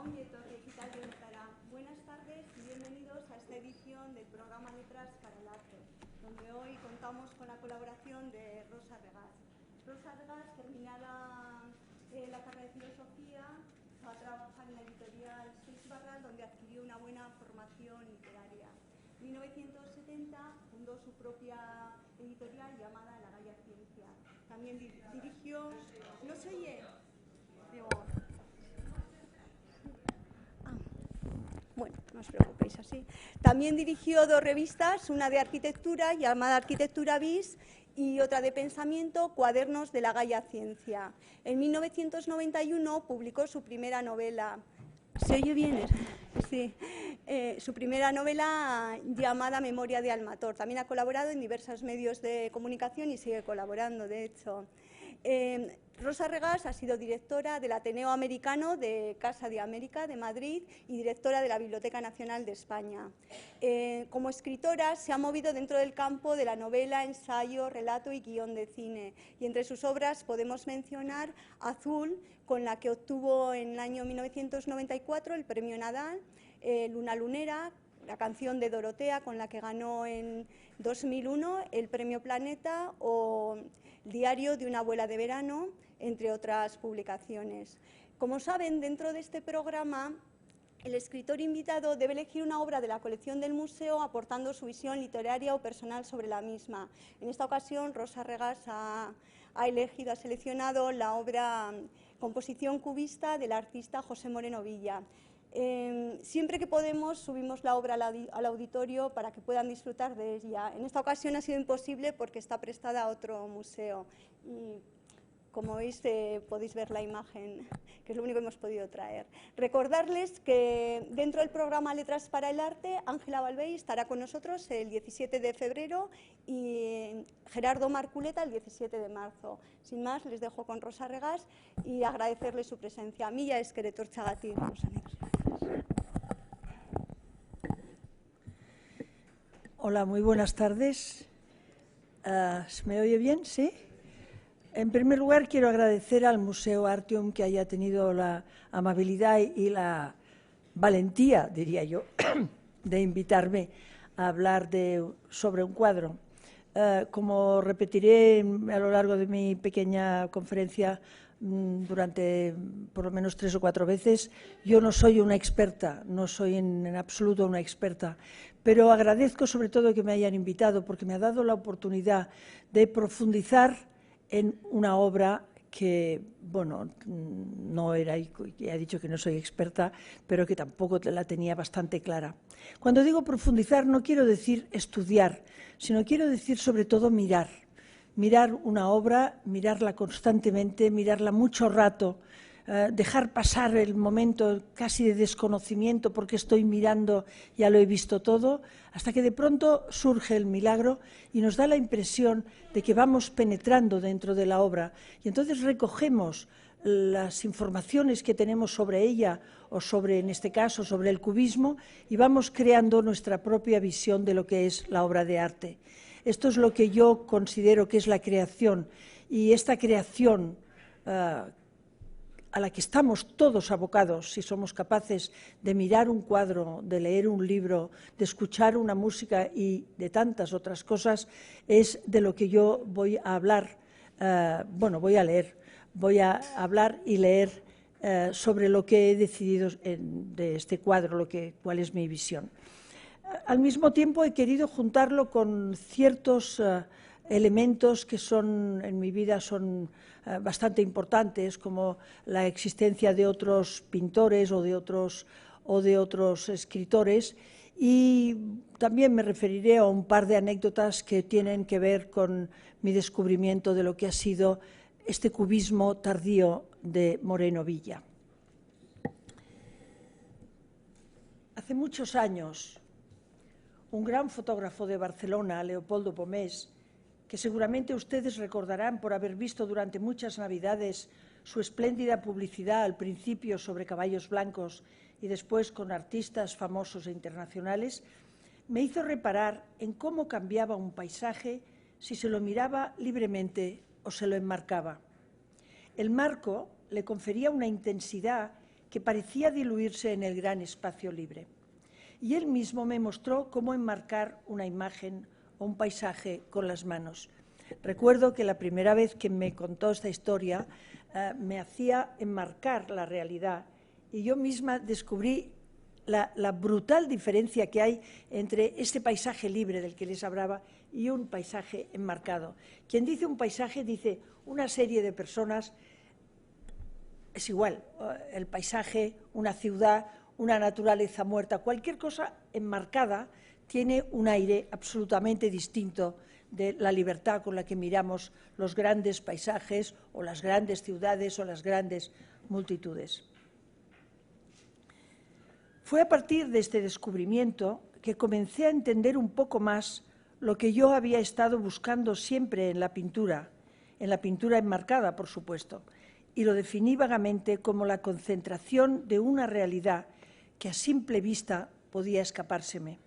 Ongi etorri honetara. Buenas tardes y bienvenidos a esta edición del programa Letras para el Arte, donde hoy contamos con la colaboración de Rosa Regás. Rosa Regás, terminada la carrera de Filosofía, va a trabajar en la editorial Seix Barral, donde adquirió una buena formación literaria. En 1970 fundó su propia editorial llamada La Gaya Ciencia. También dirigió... ¿No se oye? Digo... Bueno, no os preocupéis así. También dirigió dos revistas, una de arquitectura llamada Arquitectura Bis y otra de pensamiento, Cuadernos de la Gaya Ciencia. En 1991 publicó su primera novela. ¿Se oye bien? Sí. Su primera novela llamada Memoria de Almator. También ha colaborado en diversos medios de comunicación y sigue colaborando, de hecho. Rosa Regás ha sido directora del Ateneo Americano de Casa de América de Madrid y directora de la Biblioteca Nacional de España. Como escritora se ha movido dentro del campo de la novela, ensayo, relato y guión de cine. Y entre sus obras podemos mencionar Azul, con la que obtuvo en el año 1994 el Premio Nadal, Luna Lunera, la canción de Dorotea, con la que ganó en 2001 el Premio Planeta, o Diario de una abuela de verano, entre otras publicaciones. Como saben, dentro de este programa, el escritor invitado debe elegir una obra de la colección del museo aportando su visión literaria o personal sobre la misma. En esta ocasión, Rosa Regás ha seleccionado la obra Composición cubista del artista José Moreno Villa. Siempre que podemos subimos la obra al auditorio para que puedan disfrutar de ella. En esta ocasión ha sido imposible porque está prestada a otro museo y, como veis, podéis ver la imagen, que es lo único que hemos podido traer. Recordarles que dentro del programa Letras para el Arte, Ángela Balvey estará con nosotros el 17 de febrero y Gerardo Marculeta el 17 de marzo. Sin más, les dejo con Rosa Regás y agradecerles su presencia. Mila esker etortxagatik, Rosa Regás. Hola, muy buenas tardes. ¿Se me oye bien? ¿Sí? En primer lugar, quiero agradecer al Museo Artium que haya tenido la amabilidad y la valentía, diría yo, de invitarme a hablar sobre un cuadro. Como repetiré a lo largo de mi pequeña conferencia durante por lo menos 3 o 4 veces, yo no soy una experta, no soy en absoluto una experta, pero agradezco sobre todo que me hayan invitado porque me ha dado la oportunidad de profundizar en una obra que, bueno, no era, ya he dicho que no soy experta, pero que tampoco la tenía bastante clara. Cuando digo profundizar no quiero decir estudiar, sino quiero decir sobre todo mirar. Mirar una obra, mirarla constantemente, mirarla mucho rato, dejar pasar el momento casi de desconocimiento porque estoy mirando, ya lo he visto todo, hasta que de pronto surge el milagro y nos da la impresión de que vamos penetrando dentro de la obra y entonces recogemos las informaciones que tenemos sobre ella o sobre, en este caso, sobre el cubismo y vamos creando nuestra propia visión de lo que es la obra de arte. Esto es lo que yo considero que es la creación y esta creación a la que estamos todos abocados si somos capaces de mirar un cuadro, de leer un libro, de escuchar una música y de tantas otras cosas, es de lo que yo voy a hablar, voy a hablar y leer sobre lo que he decidido de este cuadro, cuál es mi visión. Al mismo tiempo he querido juntarlo con ciertos elementos que en mi vida son bastante importantes, como la existencia de otros pintores o de otros escritores, y también me referiré a un par de anécdotas que tienen que ver con mi descubrimiento de lo que ha sido este cubismo tardío de Moreno Villa. Hace muchos años, un gran fotógrafo de Barcelona, Leopoldo Pomés, que seguramente ustedes recordarán por haber visto durante muchas Navidades su espléndida publicidad al principio sobre caballos blancos y después con artistas famosos e internacionales, me hizo reparar en cómo cambiaba un paisaje si se lo miraba libremente o se lo enmarcaba. El marco le confería una intensidad que parecía diluirse en el gran espacio libre. Y él mismo me mostró cómo enmarcar una imagen o un paisaje con las manos. Recuerdo que la primera vez que me contó esta historia me hacía enmarcar la realidad y yo misma descubrí la brutal diferencia que hay entre este paisaje libre del que les hablaba y un paisaje enmarcado. Quien dice un paisaje dice una serie de personas, es igual, el paisaje, una ciudad, una naturaleza muerta, cualquier cosa enmarcada tiene un aire absolutamente distinto de la libertad con la que miramos los grandes paisajes o las grandes ciudades o las grandes multitudes. Fue a partir de este descubrimiento que comencé a entender un poco más lo que yo había estado buscando siempre en la pintura enmarcada, por supuesto, y lo definí vagamente como la concentración de una realidad que a simple vista podía escapárseme.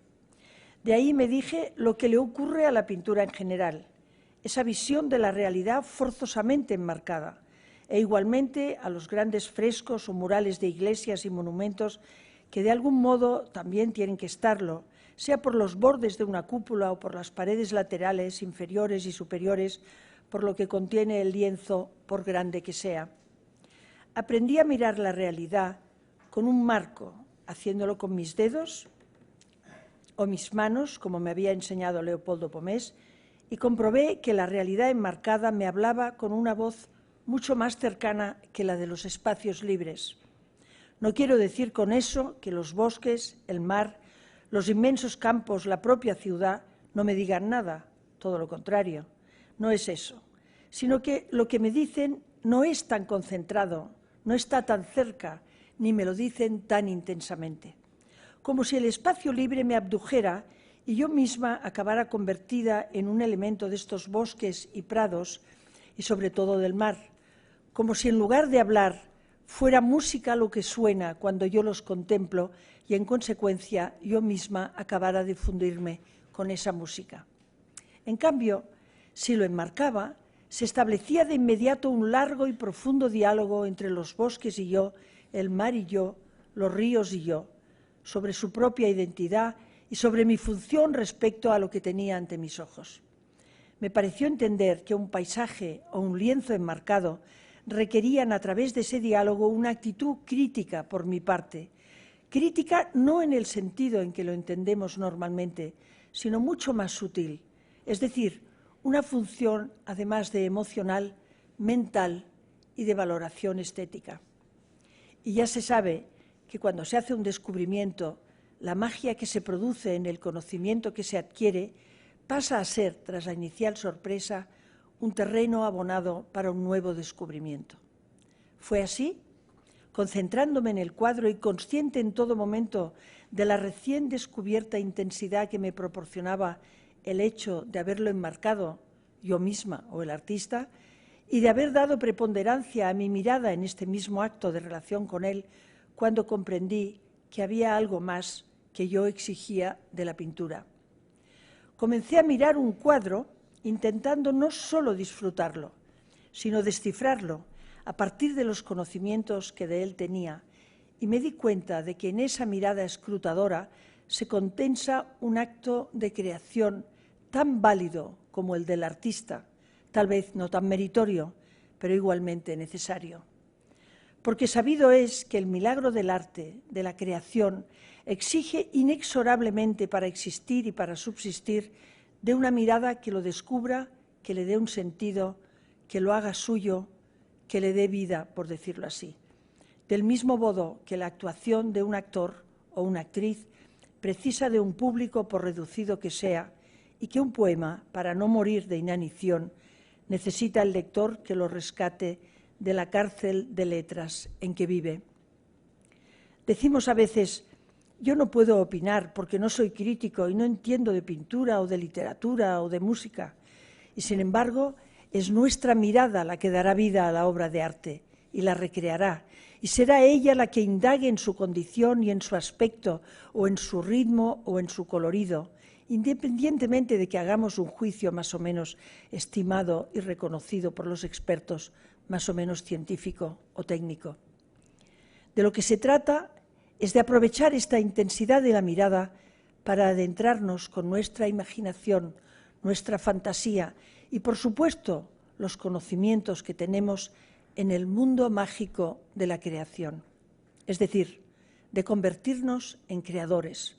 De ahí me dije lo que le ocurre a la pintura en general, esa visión de la realidad forzosamente enmarcada, e igualmente a los grandes frescos o murales de iglesias y monumentos que de algún modo también tienen que estarlo, sea por los bordes de una cúpula o por las paredes laterales, inferiores y superiores, por lo que contiene el lienzo, por grande que sea. Aprendí a mirar la realidad con un marco, haciéndolo con mis dedos o mis manos, como me había enseñado Leopoldo Pomés, y comprobé que la realidad enmarcada me hablaba con una voz mucho más cercana que la de los espacios libres. No quiero decir con eso que los bosques, el mar, los inmensos campos, la propia ciudad no me digan nada, todo lo contrario, no es eso, sino que lo que me dicen no es tan concentrado, no está tan cerca, ni me lo dicen tan intensamente. Como si el espacio libre me abdujera y yo misma acabara convertida en un elemento de estos bosques y prados y sobre todo del mar, como si en lugar de hablar fuera música lo que suena cuando yo los contemplo y en consecuencia yo misma acabara de fundirme con esa música. En cambio, si lo enmarcaba, se establecía de inmediato un largo y profundo diálogo entre los bosques y yo, el mar y yo, los ríos y yo, sobre su propia identidad y sobre mi función respecto a lo que tenía ante mis ojos. Me pareció entender que un paisaje o un lienzo enmarcado requerían a través de ese diálogo una actitud crítica por mi parte. Crítica no en el sentido en que lo entendemos normalmente, sino mucho más sutil, es decir, una función además de emocional, mental y de valoración estética. Y ya se sabe que cuando se hace un descubrimiento, la magia que se produce en el conocimiento que se adquiere pasa a ser, tras la inicial sorpresa, un terreno abonado para un nuevo descubrimiento. Fue así, concentrándome en el cuadro y consciente en todo momento de la recién descubierta intensidad que me proporcionaba el hecho de haberlo enmarcado yo misma o el artista y de haber dado preponderancia a mi mirada en este mismo acto de relación con él cuando comprendí que había algo más que yo exigía de la pintura. Comencé a mirar un cuadro intentando no solo disfrutarlo, sino descifrarlo a partir de los conocimientos que de él tenía, y me di cuenta de que en esa mirada escrutadora se condensa un acto de creación tan válido como el del artista, tal vez no tan meritorio, pero igualmente necesario. Porque sabido es que el milagro del arte, de la creación, exige inexorablemente para existir y para subsistir de una mirada que lo descubra, que le dé un sentido, que lo haga suyo, que le dé vida, por decirlo así. Del mismo modo que la actuación de un actor o una actriz precisa de un público por reducido que sea y que un poema, para no morir de inanición, necesita el lector que lo rescate de la cárcel de letras en que vive. Decimos a veces, yo no puedo opinar porque no soy crítico y no entiendo de pintura o de literatura o de música. Y sin embargo, es nuestra mirada la que dará vida a la obra de arte y la recreará. Y será ella la que indague en su condición y en su aspecto, o en su ritmo o en su colorido, independientemente de que hagamos un juicio más o menos estimado y reconocido por los expertos, más o menos científico o técnico. De lo que se trata es de aprovechar esta intensidad de la mirada para adentrarnos con nuestra imaginación, nuestra fantasía y, por supuesto, los conocimientos que tenemos en el mundo mágico de la creación. Es decir, de convertirnos en creadores.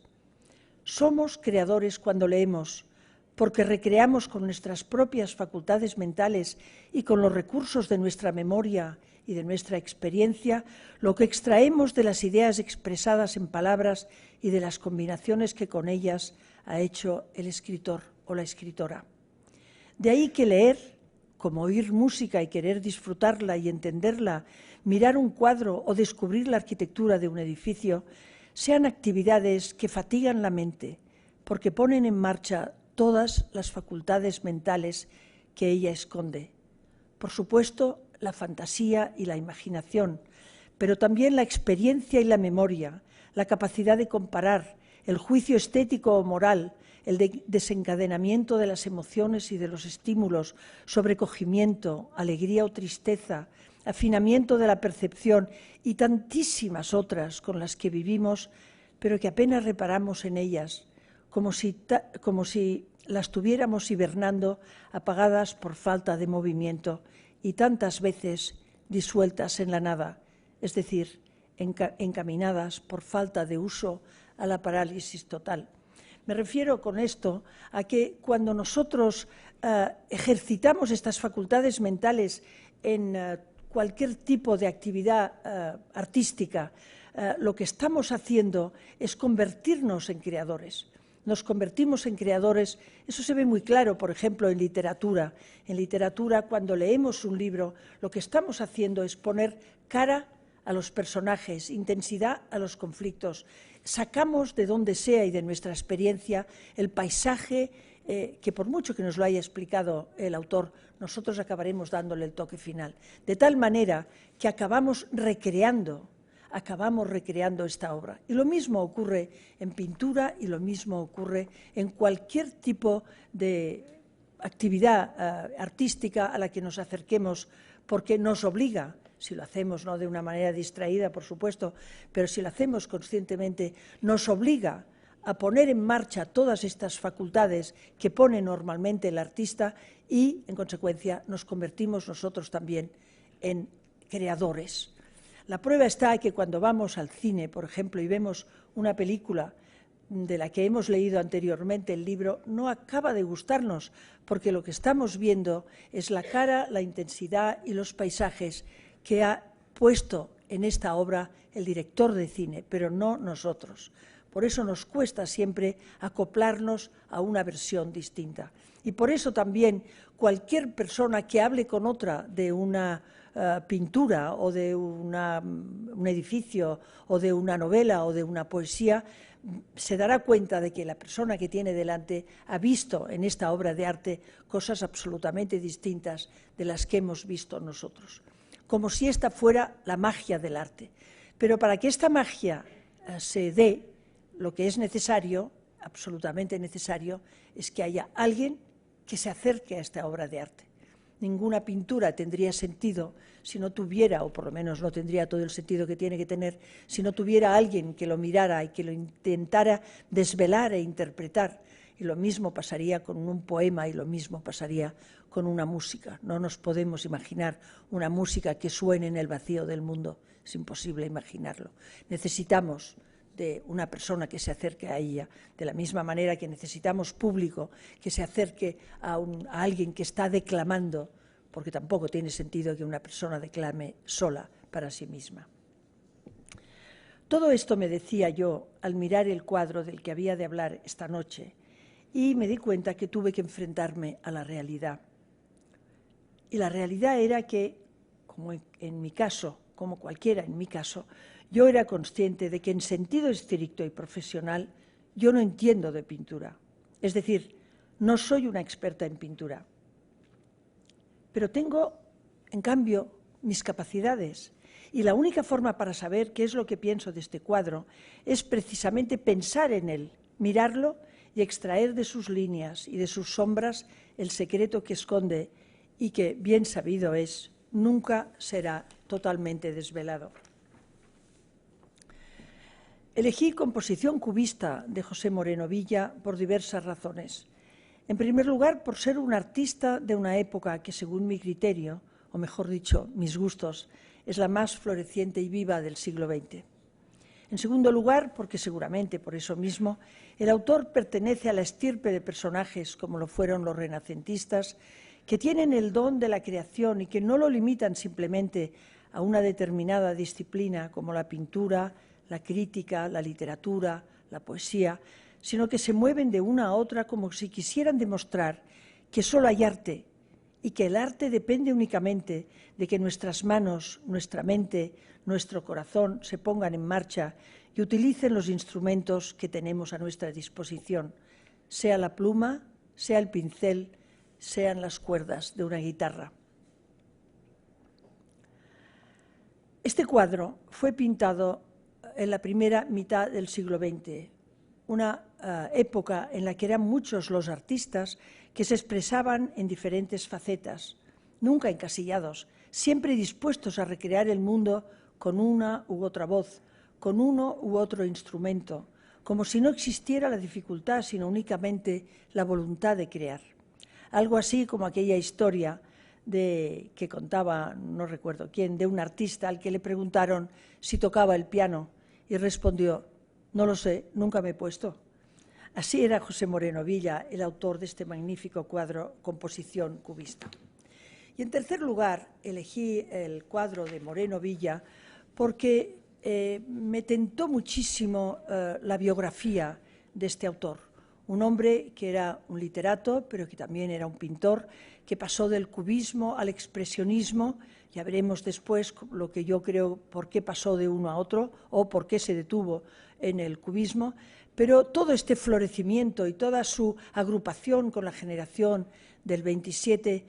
Somos creadores cuando leemos, porque recreamos con nuestras propias facultades mentales y con los recursos de nuestra memoria y de nuestra experiencia, lo que extraemos de las ideas expresadas en palabras y de las combinaciones que con ellas ha hecho el escritor o la escritora. De ahí que leer, como oír música y querer disfrutarla y entenderla, mirar un cuadro o descubrir la arquitectura de un edificio, sean actividades que fatigan la mente, porque ponen en marcha todas las facultades mentales que ella esconde. Por supuesto, la fantasía y la imaginación, pero también la experiencia y la memoria, la capacidad de comparar, el juicio estético o moral, el desencadenamiento de las emociones y de los estímulos, sobrecogimiento, alegría o tristeza, afinamiento de la percepción y tantísimas otras con las que vivimos, pero que apenas reparamos en ellas, como si las tuviéramos hibernando, apagadas por falta de movimiento y tantas veces disueltas en la nada, es decir, encaminadas por falta de uso a la parálisis total. Me refiero con esto a que cuando nosotros ejercitamos estas facultades mentales en cualquier tipo de actividad artística, lo que estamos haciendo es convertirnos en creadores. Nos convertimos en creadores, eso se ve muy claro, por ejemplo, en literatura. En literatura, cuando leemos un libro, lo que estamos haciendo es poner cara a los personajes, intensidad a los conflictos. Sacamos de donde sea y de nuestra experiencia el paisaje que por mucho que nos lo haya explicado el autor, nosotros acabaremos dándole el toque final. De tal manera que acabamos recreando esta obra. Y lo mismo ocurre en pintura y lo mismo ocurre en cualquier tipo de actividad artística a la que nos acerquemos, porque nos obliga, si lo hacemos no de una manera distraída, por supuesto, pero si lo hacemos conscientemente, nos obliga a poner en marcha todas estas facultades que pone normalmente el artista y, en consecuencia, nos convertimos nosotros también en creadores. La prueba está que cuando vamos al cine, por ejemplo, y vemos una película de la que hemos leído anteriormente el libro, no acaba de gustarnos, porque lo que estamos viendo es la cara, la intensidad y los paisajes que ha puesto en esta obra el director de cine, pero no nosotros. Por eso nos cuesta siempre acoplarnos a una versión distinta. Y por eso también cualquier persona que hable con otra de una pintura o de un edificio o de una novela o de una poesía, se dará cuenta de que la persona que tiene delante ha visto en esta obra de arte cosas absolutamente distintas de las que hemos visto nosotros, como si esta fuera la magia del arte. Pero para que esta magia se dé, lo que es necesario, absolutamente necesario, es que haya alguien que se acerque a esta obra de arte. Ninguna pintura tendría sentido si no tuviera, o por lo menos no tendría todo el sentido que tiene que tener, si no tuviera alguien que lo mirara y que lo intentara desvelar e interpretar. Y lo mismo pasaría con un poema y lo mismo pasaría con una música. No nos podemos imaginar una música que suene en el vacío del mundo. Es imposible imaginarlo. Necesitamos de una persona que se acerque a ella, de la misma manera que necesitamos público que se acerque a alguien que está declamando, porque tampoco tiene sentido que una persona declame sola para sí misma. Todo esto me decía yo al mirar el cuadro del que había de hablar esta noche y me di cuenta que tuve que enfrentarme a la realidad. Y la realidad era que, como en mi caso, como cualquiera en mi caso, yo era consciente de que en sentido estricto y profesional yo no entiendo de pintura. Es decir, no soy una experta en pintura. Pero tengo, en cambio, mis capacidades. Y la única forma para saber qué es lo que pienso de este cuadro es precisamente pensar en él, mirarlo y extraer de sus líneas y de sus sombras el secreto que esconde y que, bien sabido es, nunca será totalmente desvelado. Elegí composición cubista de José Moreno Villa por diversas razones. En primer lugar, por ser un artista de una época que, según mi criterio, o mejor dicho, mis gustos, es la más floreciente y viva del siglo XX. En segundo lugar, porque seguramente por eso mismo, el autor pertenece a la estirpe de personajes, como lo fueron los renacentistas, que tienen el don de la creación y que no lo limitan simplemente a una determinada disciplina como la pintura, la crítica, la literatura, la poesía, sino que se mueven de una a otra como si quisieran demostrar que solo hay arte y que el arte depende únicamente de que nuestras manos, nuestra mente, nuestro corazón se pongan en marcha y utilicen los instrumentos que tenemos a nuestra disposición, sea la pluma, sea el pincel, sean las cuerdas de una guitarra. Este cuadro fue pintado en la primera mitad del siglo XX, una época en la que eran muchos los artistas que se expresaban en diferentes facetas, nunca encasillados, siempre dispuestos a recrear el mundo con una u otra voz, con uno u otro instrumento, como si no existiera la dificultad, sino únicamente la voluntad de crear. Algo así como aquella historia que contaba, no recuerdo quién, de un artista al que le preguntaron si tocaba el piano y respondió: no lo sé, nunca me he puesto. Así era José Moreno Villa, el autor de este magnífico cuadro Composición cubista. Y en tercer lugar, elegí el cuadro de Moreno Villa porque me tentó muchísimo la biografía de este autor. Un hombre que era un literato, pero que también era un pintor, que pasó del cubismo al expresionismo. Ya veremos después lo que yo creo, por qué pasó de uno a otro o por qué se detuvo en el cubismo. Pero todo este florecimiento y toda su agrupación con la generación del 27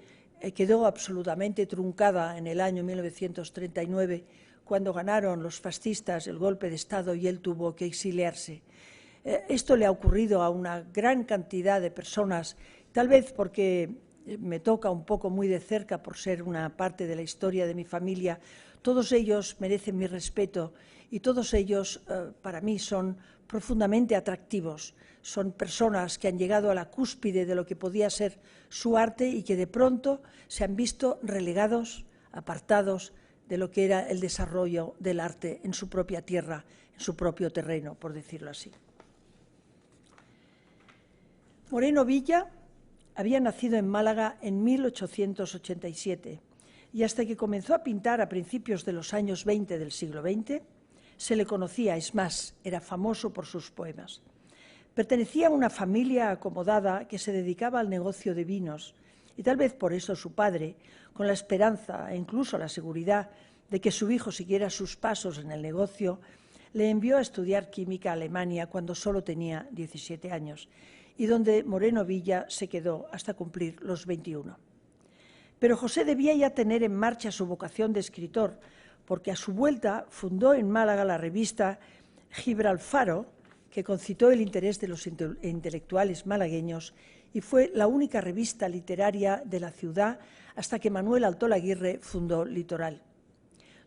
quedó absolutamente truncada en el año 1939, cuando ganaron los fascistas el golpe de Estado y él tuvo que exiliarse. Esto le ha ocurrido a una gran cantidad de personas, tal vez porque me toca un poco muy de cerca por ser una parte de la historia de mi familia. Todos ellos merecen mi respeto y todos ellos para mí son profundamente atractivos. Son personas que han llegado a la cúspide de lo que podía ser su arte y que de pronto se han visto relegados, apartados de lo que era el desarrollo del arte en su propia tierra, en su propio terreno, por decirlo así. Moreno Villa había nacido en Málaga en 1887 y hasta que comenzó a pintar a principios de los años 20 del siglo XX, se le conocía, es más, era famoso por sus poemas. Pertenecía a una familia acomodada que se dedicaba al negocio de vinos y tal vez por eso su padre, con la esperanza e incluso la seguridad de que su hijo siguiera sus pasos en el negocio, le envió a estudiar química a Alemania cuando solo tenía 17 años y donde Moreno Villa se quedó hasta cumplir los 21. Pero José debía ya tener en marcha su vocación de escritor, porque a su vuelta fundó en Málaga la revista Gibralfaro, que concitó el interés de los intelectuales malagueños y fue la única revista literaria de la ciudad hasta que Manuel Altolaguirre fundó Litoral.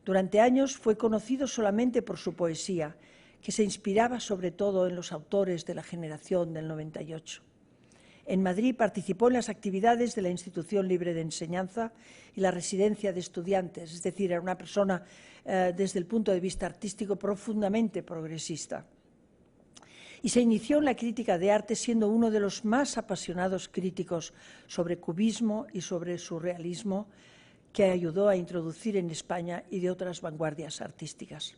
Durante años fue conocido solamente por su poesía, que se inspiraba sobre todo en los autores de la generación del 98. En Madrid participó en las actividades de la Institución Libre de Enseñanza y la Residencia de Estudiantes, es decir, era una persona desde el punto de vista artístico profundamente progresista. Y se inició en la crítica de arte siendo uno de los más apasionados críticos sobre cubismo y sobre surrealismo que ayudó a introducir en España y de otras vanguardias artísticas.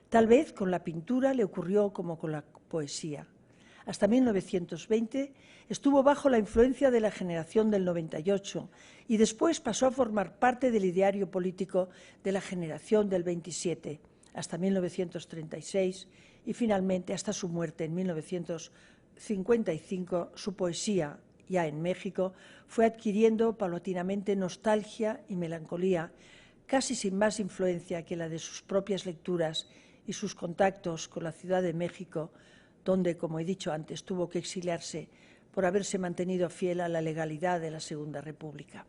Tal vez con la pintura le ocurrió como con la poesía. Hasta 1920 estuvo bajo la influencia de la generación del 98 y después pasó a formar parte del ideario político de la generación del 27, hasta 1936 y finalmente hasta su muerte en 1955. Su poesía, ya en México, fue adquiriendo paulatinamente nostalgia y melancolía, casi sin más influencia que la de sus propias lecturas y sus contactos con la Ciudad de México, donde, como he dicho antes, tuvo que exiliarse por haberse mantenido fiel a la legalidad de la Segunda República.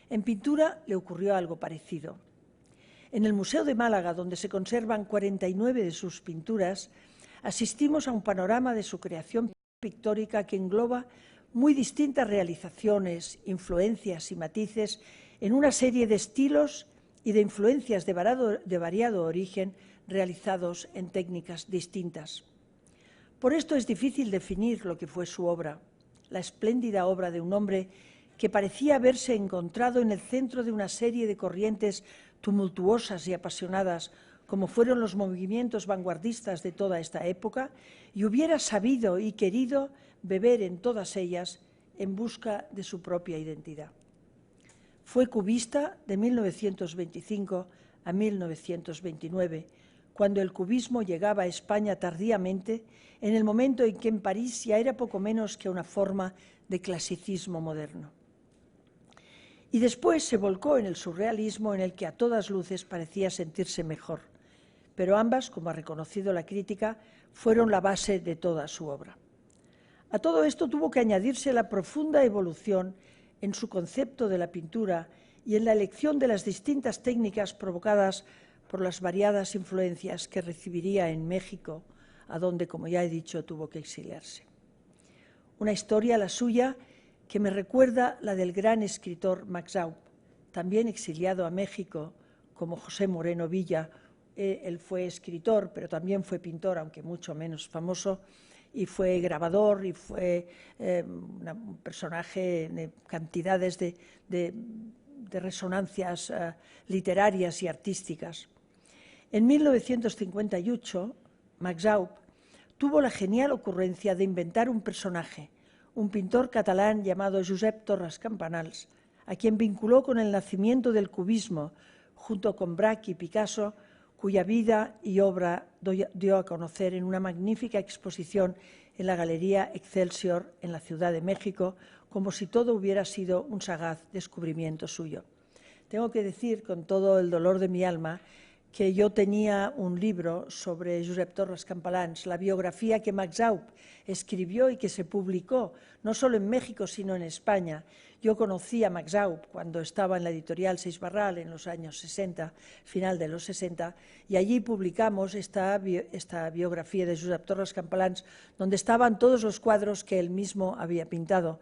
En pintura le ocurrió algo parecido. En el Museo de Málaga, donde se conservan 49 de sus pinturas, asistimos a un panorama de su creación pictórica que engloba muy distintas realizaciones, influencias y matices en una serie de estilos y de influencias de variado origen realizados en técnicas distintas. Por esto es difícil definir lo que fue su obra, la espléndida obra de un hombre que parecía haberse encontrado en el centro de una serie de corrientes tumultuosas y apasionadas, como fueron los movimientos vanguardistas de toda esta época, y hubiera sabido y querido beber en todas ellas en busca de su propia identidad. Fue cubista de 1925 a 1929, cuando el cubismo llegaba a España tardíamente, en el momento en que en París ya era poco menos que una forma de clasicismo moderno. Y después se volcó en el surrealismo, en el que a todas luces parecía sentirse mejor. Pero ambas, como ha reconocido la crítica, fueron la base de toda su obra. A todo esto tuvo que añadirse la profunda evolución en su concepto de la pintura y en la elección de las distintas técnicas provocadas por las variadas influencias que recibiría en México, a donde, como ya he dicho, tuvo que exiliarse. Una historia, la suya, que me recuerda la del gran escritor Max Eupp, también exiliado a México, como José Moreno Villa. Él fue escritor, pero también fue pintor, aunque mucho menos famoso, y fue grabador, y fue un personaje de cantidades de resonancias literarias y artísticas. En 1958, Max Eupp tuvo la genial ocurrencia de inventar un personaje, un pintor catalán llamado Josep Torres Campanals, a quien vinculó con el nacimiento del cubismo, junto con Braque y Picasso, cuya vida y obra dio a conocer en una magnífica exposición en la Galería Excelsior en la Ciudad de México, como si todo hubiera sido un sagaz descubrimiento suyo. Tengo que decir, con todo el dolor de mi alma, que yo tenía un libro sobre Josep Torres Campanals, la biografía que Max Eupp escribió y que se publicó, no solo en México, sino en España. Yo conocí a Max Eupp cuando estaba en la editorial Seix Barral en los años 60, final de los 60, y allí publicamos esta biografía de Josep Torres Campanals, donde estaban todos los cuadros que él mismo había pintado.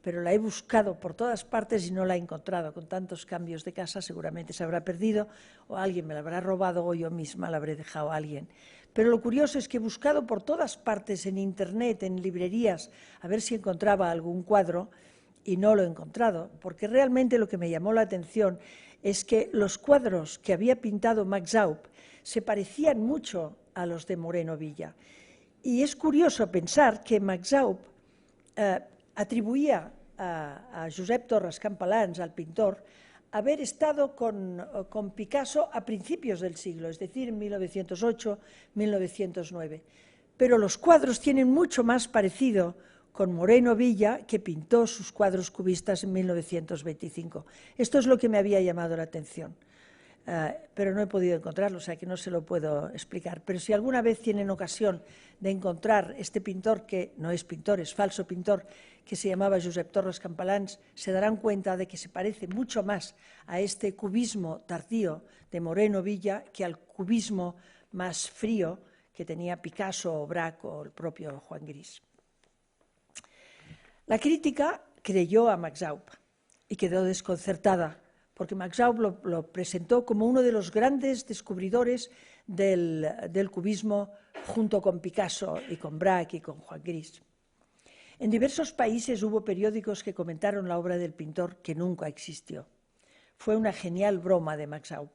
Pero la he buscado por todas partes y no la he encontrado. Con tantos cambios de casa seguramente se habrá perdido, o alguien me la habrá robado, o yo misma la habré dejado a alguien. Pero lo curioso es que he buscado por todas partes, en internet, en librerías, a ver si encontraba algún cuadro, y no lo he encontrado, porque realmente lo que me llamó la atención es que los cuadros que había pintado Max Eupp se parecían mucho a los de Moreno Villa. Y es curioso pensar que Max Eupp atribuía a Josep Torres Campanals, al pintor, haber estado con Picasso a principios del siglo, es decir, en 1908, 1909. Pero los cuadros tienen mucho más parecido con Moreno Villa, que pintó sus cuadros cubistas en 1925. Esto es lo que me había llamado la atención. Pero no he podido encontrarlo, o sea que no se lo puedo explicar. Pero si alguna vez tienen ocasión de encontrar este pintor, que no es pintor, es falso pintor, que se llamaba Josep Torres Campanals, se darán cuenta de que se parece mucho más a este cubismo tardío de Moreno Villa que al cubismo más frío que tenía Picasso o Braque o el propio Juan Gris. La crítica creyó a Max Eupp y quedó desconcertada, porque Max Eupp lo presentó como uno de los grandes descubridores del cubismo, junto con Picasso y con Braque y con Juan Gris. En diversos países hubo periódicos que comentaron la obra del pintor, que nunca existió. Fue una genial broma de Max Eupp.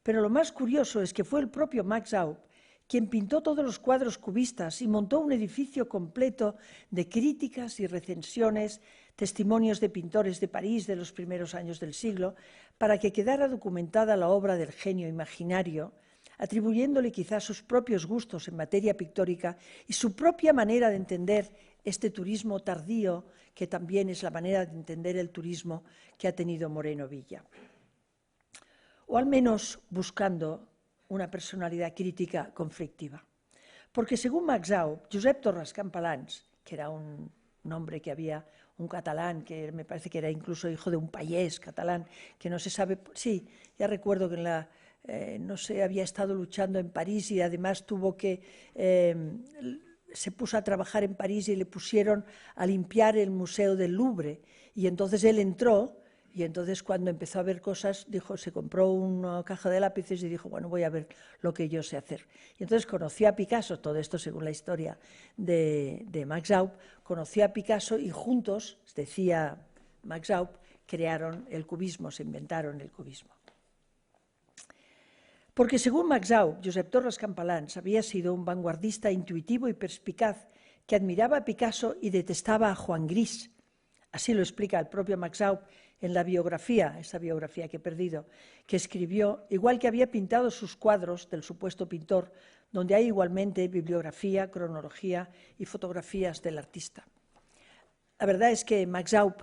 Pero lo más curioso es que fue el propio Max Eupp quien pintó todos los cuadros cubistas y montó un edificio completo de críticas y recensiones, testimonios de pintores de París de los primeros años del siglo, para que quedara documentada la obra del genio imaginario, atribuyéndole quizás sus propios gustos en materia pictórica y su propia manera de entender este turismo tardío, que también es la manera de entender el turismo que ha tenido Moreno Villa. O al menos buscando una personalidad crítica conflictiva. Porque según Max Eupp, Josep Torres Campanals, que era un hombre que había, un catalán, que me parece que era incluso hijo de un payés catalán, que no se sabe, sí, ya recuerdo que no sé, había estado luchando en París y además se puso a trabajar en París y le pusieron a limpiar el Museo del Louvre. Y entonces él entró, y entonces cuando empezó a ver cosas, se compró una caja de lápices y dijo, bueno, voy a ver lo que yo sé hacer. Y entonces conoció a Picasso, todo esto según la historia de Max Eupp, conoció a Picasso y juntos, decía Max Eupp, crearon el cubismo, se inventaron el cubismo. Porque según Max Eupp, Josep Torres Campalans había sido un vanguardista intuitivo y perspicaz que admiraba a Picasso y detestaba a Juan Gris. Así lo explica el propio Max Eupp en la biografía, esa biografía que he perdido, que escribió, igual que había pintado sus cuadros del supuesto pintor, donde hay igualmente bibliografía, cronología y fotografías del artista. La verdad es que Max Eupp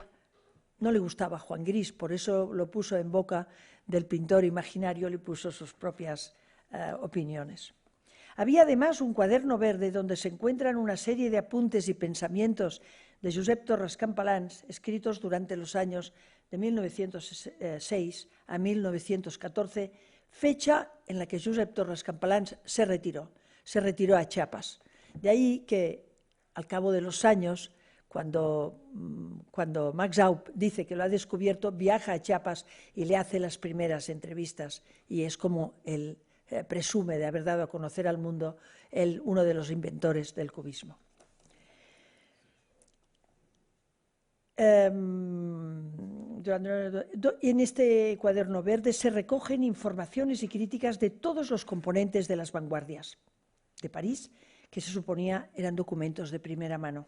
no le gustaba a Juan Gris, por eso lo puso en boca del pintor imaginario, le puso sus propias opiniones. Había además un cuaderno verde donde se encuentran una serie de apuntes y pensamientos de Josep Torres Campalans, escritos durante los años de 1906 a 1914, fecha en la que Josep Torres Campalans se retiró a Chiapas. De ahí que, al cabo de los años, cuando Max Eupp dice que lo ha descubierto, viaja a Chiapas y le hace las primeras entrevistas, y es como él presume de haber dado a conocer al mundo uno de los inventores del cubismo. En este cuaderno verde se recogen informaciones y críticas de todos los componentes de las vanguardias de París, que se suponía eran documentos de primera mano.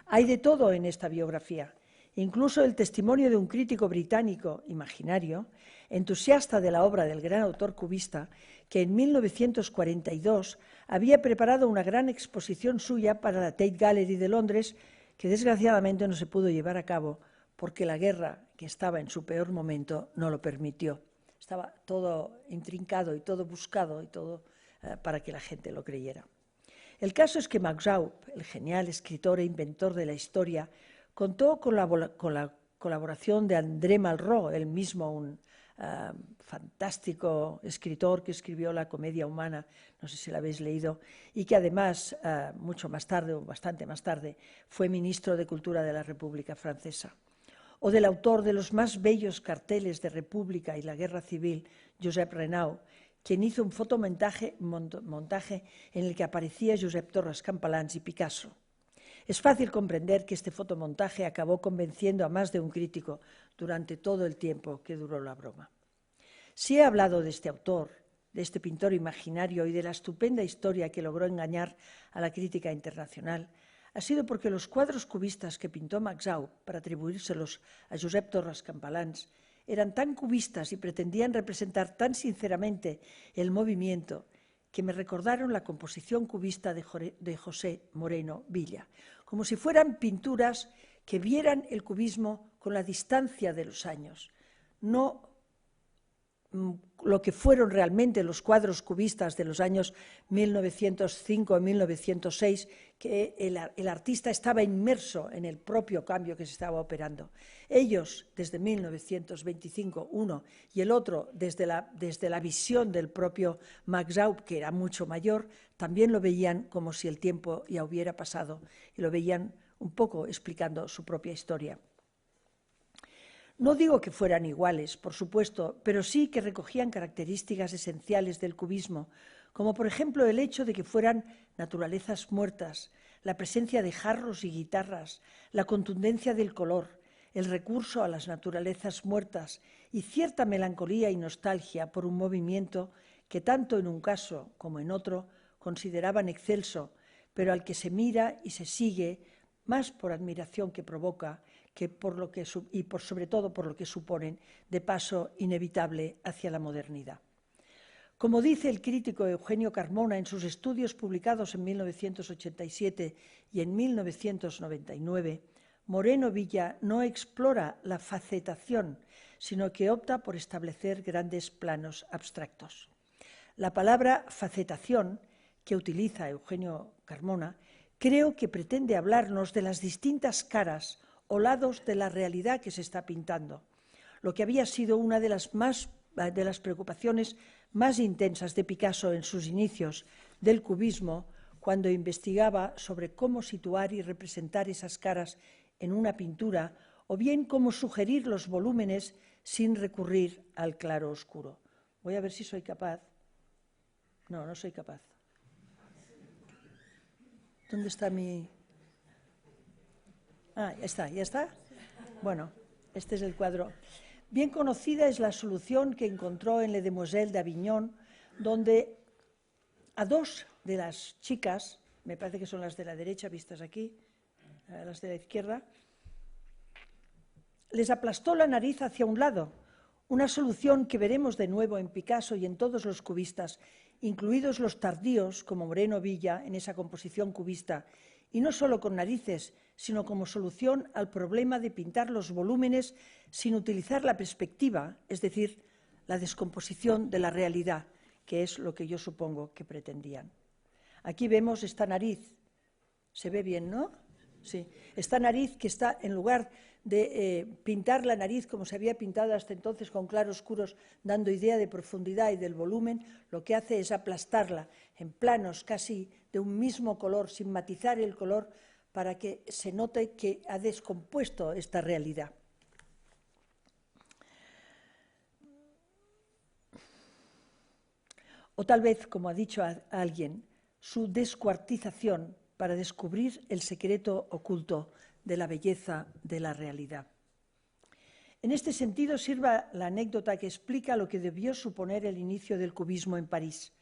Hay de todo en esta biografía, incluso el testimonio de un crítico británico imaginario, entusiasta de la obra del gran autor cubista, que en 1942 había preparado una gran exposición suya para la Tate Gallery de Londres, que desgraciadamente no se pudo llevar a cabo porque la guerra, que estaba en su peor momento, no lo permitió. Estaba todo intrincado y todo buscado y todo para que la gente lo creyera. El caso es que Max Eupp, el genial escritor e inventor de la historia, contó con la colaboración de André Malraux, él mismo un fantástico escritor que escribió La comedia humana, no sé si la habéis leído, y que además, mucho más tarde, o bastante más tarde, fue ministro de Cultura de la República Francesa. O del autor de los más bellos carteles de República y la Guerra Civil, Josep Renau, quien hizo un fotomontaje en el que aparecía Josep Torres Campalans y Picasso. Es fácil comprender que este fotomontaje acabó convenciendo a más de un crítico durante todo el tiempo que duró la broma. Si he hablado de este autor, de este pintor imaginario y de la estupenda historia que logró engañar a la crítica internacional, ha sido porque los cuadros cubistas que pintó Max Eupp para atribuírselos a Josep Torres Campalans eran tan cubistas y pretendían representar tan sinceramente el movimiento que me recordaron la composición cubista de José Moreno Villa, como si fueran pinturas que vieran el cubismo con la distancia de los años, no lo que fueron realmente los cuadros cubistas de los años 1905 y 1906, que el artista estaba inmerso en el propio cambio que se estaba operando. Ellos, desde 1925, uno, y el otro, desde la visión del propio Max Eupp, que era mucho mayor, también lo veían como si el tiempo ya hubiera pasado y lo veían un poco explicando su propia historia. No digo que fueran iguales, por supuesto, pero sí que recogían características esenciales del cubismo, como por ejemplo el hecho de que fueran naturalezas muertas, la presencia de jarros y guitarras, la contundencia del color, el recurso a las naturalezas muertas y cierta melancolía y nostalgia por un movimiento que tanto en un caso como en otro consideraban excelso, pero al que se mira y se sigue más por admiración que provoca, sobre todo por lo que suponen de paso inevitable hacia la modernidad. Como dice el crítico Eugenio Carmona en sus estudios publicados en 1987 y en 1999, Moreno Villa no explora la facetación, sino que opta por establecer grandes planos abstractos. La palabra facetación que utiliza Eugenio Carmona creo que pretende hablarnos de las distintas caras o lados de la realidad que se está pintando, lo que había sido una de las más preocupaciones más intensas de Picasso en sus inicios del cubismo, cuando investigaba sobre cómo situar y representar esas caras en una pintura, o bien cómo sugerir los volúmenes sin recurrir al claro oscuro. Voy a ver si soy capaz. No, no soy capaz. ¿Dónde está mi...? Ah, ya está. Bueno, este es el cuadro. Bien conocida es la solución que encontró en Les Demoiselles d'Avignon, donde a dos de las chicas, me parece que son las de la derecha vistas aquí, las de la izquierda, les aplastó la nariz hacia un lado, una solución que veremos de nuevo en Picasso y en todos los cubistas, incluidos los tardíos como Moreno Villa en esa composición cubista, y no solo con narices, sino como solución al problema de pintar los volúmenes sin utilizar la perspectiva, es decir, la descomposición de la realidad, que es lo que yo supongo que pretendían. Aquí vemos esta nariz, se ve bien, ¿no? Sí, esta nariz que está, en lugar de pintar la nariz como se había pintado hasta entonces con claroscuros, dando idea de profundidad y del volumen, lo que hace es aplastarla en planos casi de un mismo color, sin matizar el color, para que se note que ha descompuesto esta realidad. O tal vez, como ha dicho alguien, su descuartización para descubrir el secreto oculto de la belleza de la realidad. En este sentido, sirva la anécdota que explica lo que debió suponer el inicio del cubismo en París.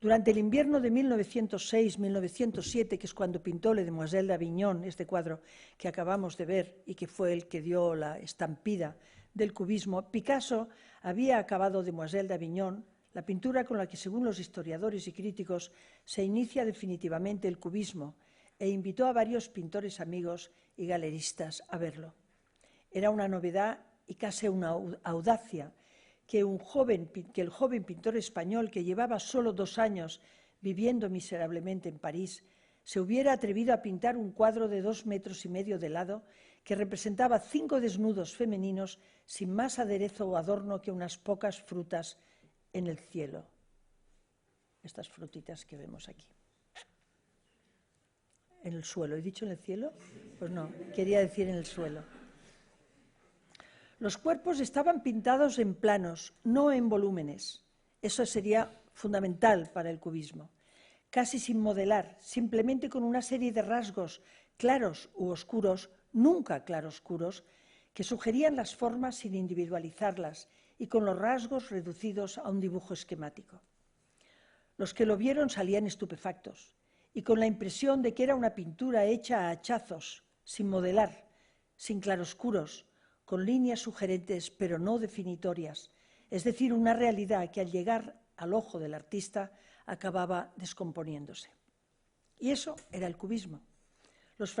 Durante el invierno de 1906-1907, que es cuando pintó Les Demoiselles d'Avignon, este cuadro que acabamos de ver y que fue el que dio la estampida del cubismo, Picasso había acabado Demoiselles d'Avignon, la pintura con la que, según los historiadores y críticos, se inicia definitivamente el cubismo, e invitó a varios pintores amigos y galeristas a verlo. Era una novedad y casi una audacia que el joven pintor español, que llevaba solo 2 años viviendo miserablemente en París, se hubiera atrevido a pintar un cuadro de 2,5 metros de lado que representaba 5 desnudos femeninos sin más aderezo o adorno que unas pocas frutas en el cielo. Estas frutitas que vemos aquí. En el suelo. ¿He dicho en el cielo? Pues no, quería decir en el suelo. Los cuerpos estaban pintados en planos, no en volúmenes. Eso sería fundamental para el cubismo. Casi sin modelar, simplemente con una serie de rasgos claros u oscuros, nunca claroscuros, que sugerían las formas sin individualizarlas y con los rasgos reducidos a un dibujo esquemático. Los que lo vieron salían estupefactos y con la impresión de que era una pintura hecha a hachazos, sin modelar, sin claroscuros, con líneas sugerentes pero no definitorias, es decir, una realidad que al llegar al ojo del artista acababa descomponiéndose. Y eso era el cubismo. Los